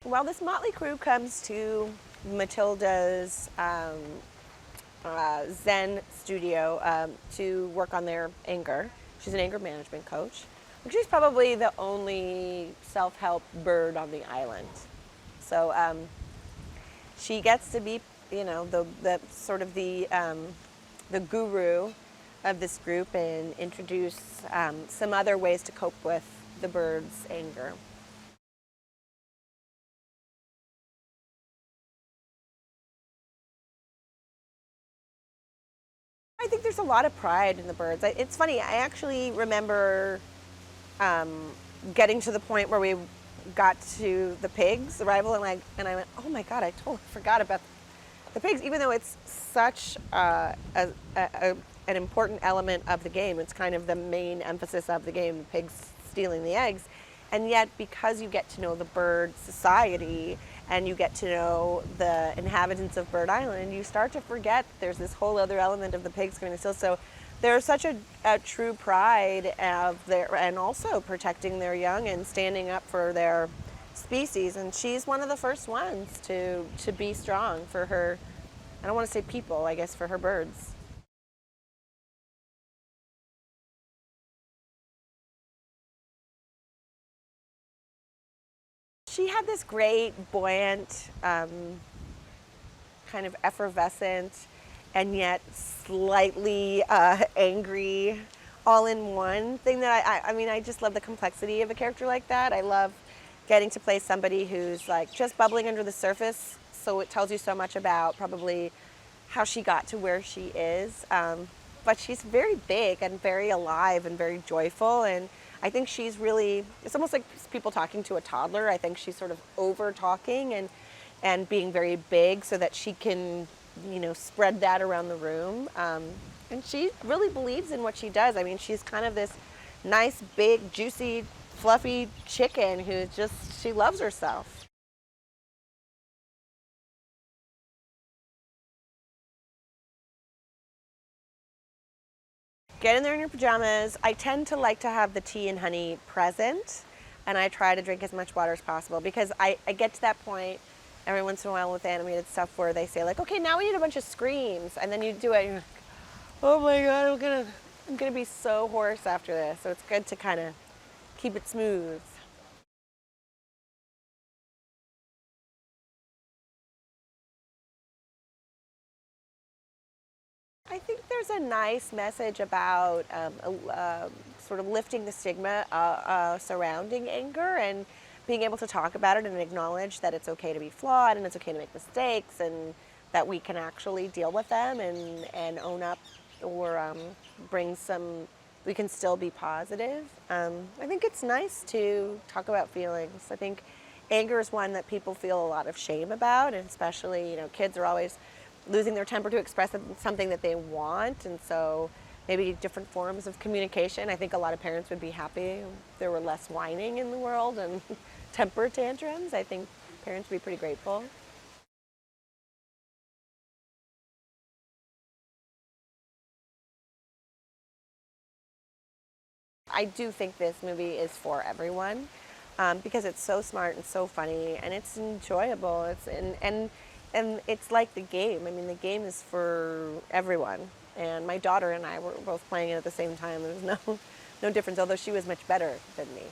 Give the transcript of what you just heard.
Well, this motley crew comes to Matilda's Zen studio to work on their anger. She's an anger management coach. She's probably the only self-help bird on the island. So she gets to be, the sort of the guru of this group and introduce some other ways to cope with the bird's anger. I think there's a lot of pride in the birds. It's funny, I actually remember getting to the point where we got to the pigs' arrival, and I went, oh my God, I totally forgot about the pigs, even though it's such an important element of the game. It's kind of the main emphasis of the game, the pigs stealing the eggs. And yet, because you get to know the bird society and you get to know the inhabitants of Bird Island, you start to forget there's this whole other element of the pigs coming to steal. So there's such a true pride of and also protecting their young and standing up for their species. And she's one of the first ones to be strong for her, I don't want to say people, I guess for her birds. She had this great, buoyant, kind of effervescent, and yet slightly angry, all-in-one thing that I just love the complexity of a character like that. I love getting to play somebody who's like just bubbling under the surface, so it tells you so much about probably how she got to where she is. But she's very big and very alive and very joyful, and I think she's really, it's almost like people talking to a toddler. I think she's sort of over talking and being very big so that she can, spread that around the room. And she really believes in what she does. I mean, she's kind of this nice, big, juicy, fluffy chicken who she loves herself. Get in there in your pajamas. I tend to like to have the tea and honey present, and I try to drink as much water as possible because I get to that point every once in a while with animated stuff where they say like, okay, now we need a bunch of screams, and then you do it, and you're like, oh my God, I'm gonna be so hoarse after this. So it's good to kind of keep it smooth. I think there's a nice message about sort of lifting the stigma surrounding anger and being able to talk about it and acknowledge that it's okay to be flawed and it's okay to make mistakes and that we can actually deal with them and own up or we can still be positive. I think it's nice to talk about feelings. I think anger is one that people feel a lot of shame about, and especially, kids are always losing their temper to express something that they want, and so maybe different forms of communication. I think a lot of parents would be happy if there were less whining in the world and temper tantrums. I think parents would be pretty grateful. I do think this movie is for everyone because it's so smart and so funny and it's enjoyable. And it's like the game. I mean, the game is for everyone. And my daughter and I were both playing it at the same time. There was no difference, although she was much better than me.